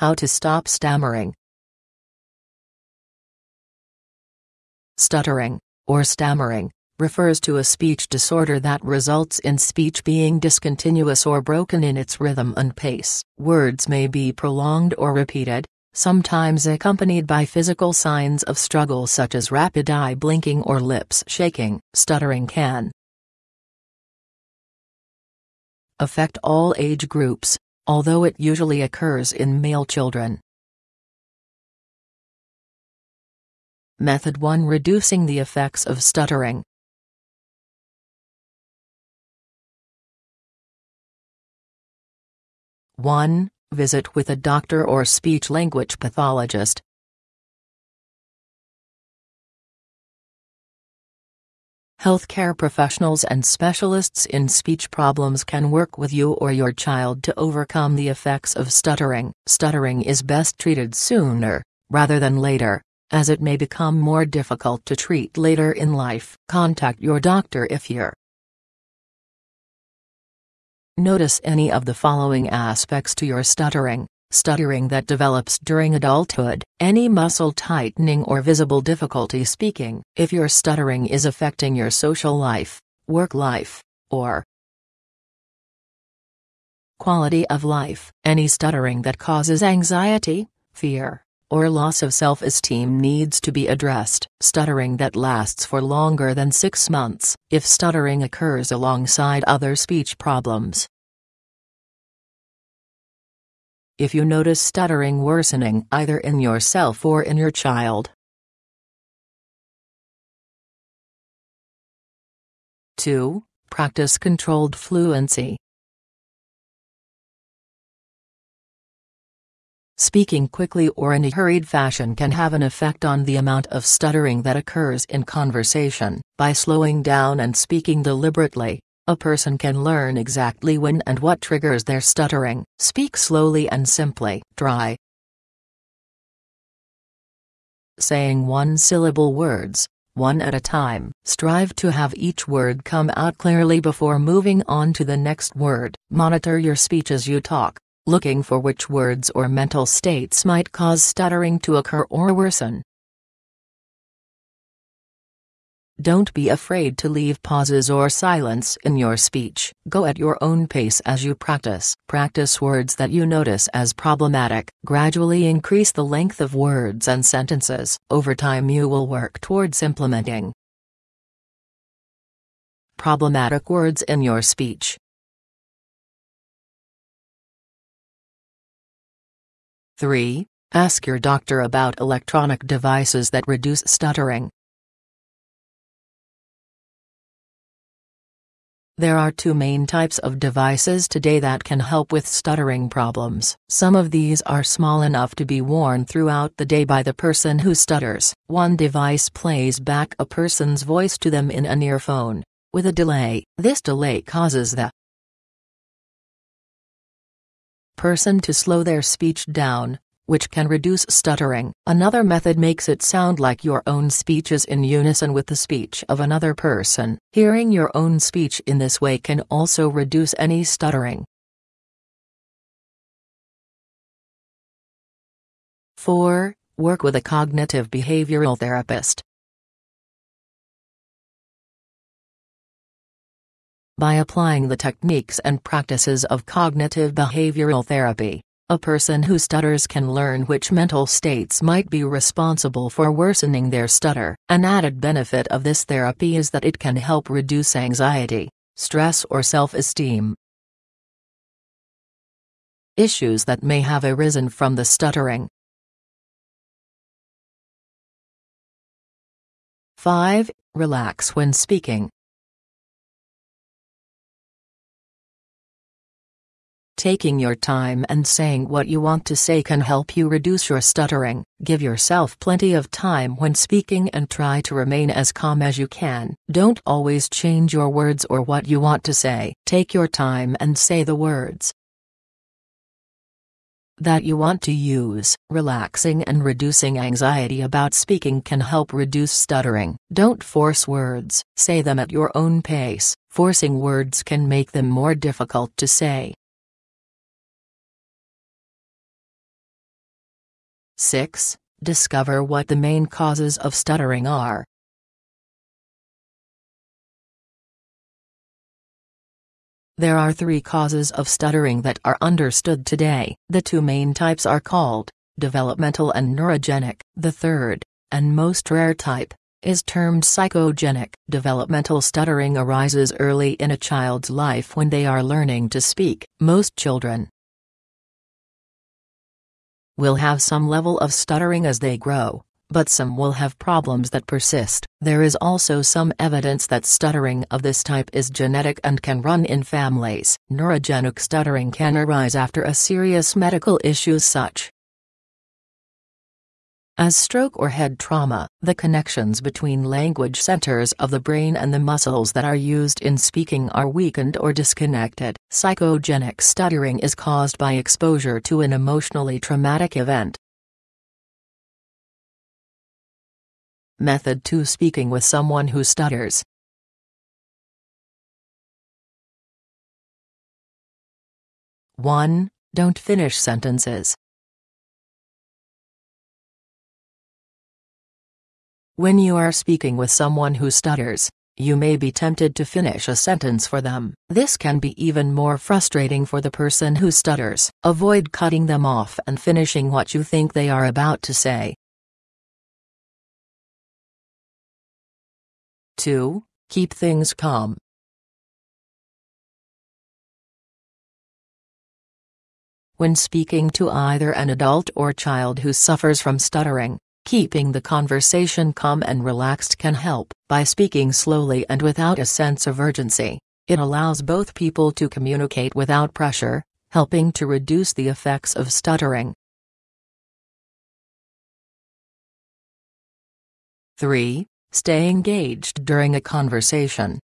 How to stop stammering. Stuttering, or stammering, refers to a speech disorder that results in speech being discontinuous or broken in its rhythm and pace. Words may be prolonged or repeated, sometimes accompanied by physical signs of struggle such as rapid eye blinking or lips shaking. Stuttering can affect all age groups, although it usually occurs in male children. Method 1: Reducing the effects of stuttering. One, visit with a doctor or speech-language pathologist. Healthcare professionals and specialists in speech problems can work with you or your child to overcome the effects of stuttering. Stuttering is best treated sooner, rather than later, as it may become more difficult to treat later in life. Contact your doctor if you notice any of the following aspects to your stuttering: stuttering that develops during adulthood, any muscle tightening or visible difficulty speaking. If your stuttering is affecting your social life, work life, or quality of life, any stuttering that causes anxiety, fear, or loss of self-esteem needs to be addressed. Stuttering that lasts for longer than 6 months, if stuttering occurs alongside other speech problems. If you notice stuttering worsening either in yourself or in your child. 2. Practice controlled fluency. Speaking quickly or in a hurried fashion can have an effect on the amount of stuttering that occurs in conversation. By slowing down and speaking deliberately, a person can learn exactly when and what triggers their stuttering. Speak slowly and simply. Try saying one-syllable words, one at a time. Strive to have each word come out clearly before moving on to the next word. Monitor your speech as you talk, looking for which words or mental states might cause stuttering to occur or worsen. Don't be afraid to leave pauses or silence in your speech. Go at your own pace as you practice. Practice words that you notice as problematic. Gradually increase the length of words and sentences. Over time you will work towards implementing problematic words in your speech. 3. Ask your doctor about electronic devices that reduce stuttering. There are 2 main types of devices today that can help with stuttering problems. Some of these are small enough to be worn throughout the day by the person who stutters. One device plays back a person's voice to them in an earphone, with a delay. This delay causes the person to slow their speech down, which can reduce stuttering. Another method makes it sound like your own speech is in unison with the speech of another person. Hearing your own speech in this way can also reduce any stuttering. 4. Work with a cognitive behavioral therapist. By applying the techniques and practices of cognitive behavioral therapy, a person who stutters can learn which mental states might be responsible for worsening their stutter. An added benefit of this therapy is that it can help reduce anxiety, stress or self-esteem issues that may have arisen from the stuttering. 5. Relax when speaking. Taking your time and saying what you want to say can help you reduce your stuttering. Give yourself plenty of time when speaking and try to remain as calm as you can. Don't always change your words or what you want to say. Take your time and say the words that you want to use. Relaxing and reducing anxiety about speaking can help reduce stuttering. Don't force words. Say them at your own pace. Forcing words can make them more difficult to say. 6. Discover what the main causes of stuttering are. There are 3 causes of stuttering that are understood today. The 2 main types are called developmental and neurogenic. The third, and most rare type, is termed psychogenic. Developmental stuttering arises early in a child's life when they are learning to speak. Most children will have some level of stuttering as they grow, but some will have problems that persist. There is also some evidence that stuttering of this type is genetic and can run in families. Neurogenic stuttering can arise after a serious medical issue such as stroke or head trauma. The connections between language centers of the brain and the muscles that are used in speaking are weakened or disconnected. Psychogenic stuttering is caused by exposure to an emotionally traumatic event. Method 2: Speaking with someone who stutters. One, don't finish sentences. When you are speaking with someone who stutters, you may be tempted to finish a sentence for them. This can be even more frustrating for the person who stutters. Avoid cutting them off and finishing what you think they are about to say. 2. Keep things calm. When speaking to either an adult or child who suffers from stuttering, keeping the conversation calm and relaxed can help. By speaking slowly and without a sense of urgency, it allows both people to communicate without pressure, helping to reduce the effects of stuttering. 3. Stay engaged during a conversation.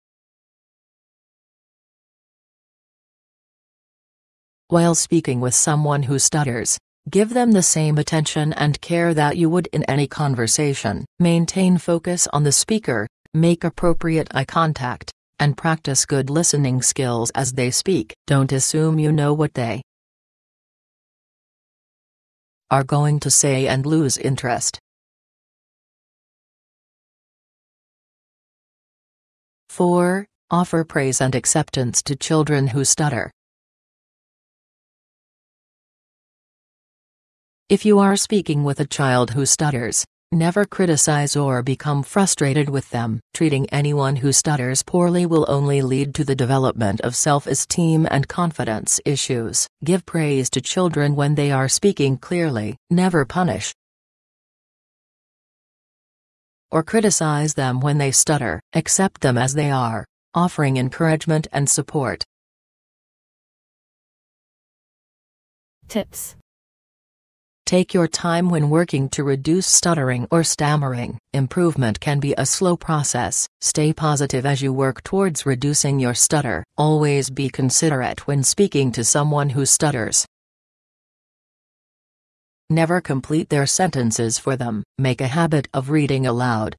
While speaking with someone who stutters, give them the same attention and care that you would in any conversation. Maintain focus on the speaker, make appropriate eye contact, and practice good listening skills as they speak. Don't assume you know what they are going to say and lose interest. 4. Offer praise and acceptance to children who stutter. If you are speaking with a child who stutters, never criticize or become frustrated with them. Treating anyone who stutters poorly will only lead to the development of self-esteem and confidence issues. Give praise to children when they are speaking clearly. Never punish or criticize them when they stutter. Accept them as they are, offering encouragement and support. Tips. Take your time when working to reduce stuttering or stammering. Improvement can be a slow process. Stay positive as you work towards reducing your stutter. Always be considerate when speaking to someone who stutters. Never complete their sentences for them. Make a habit of reading aloud,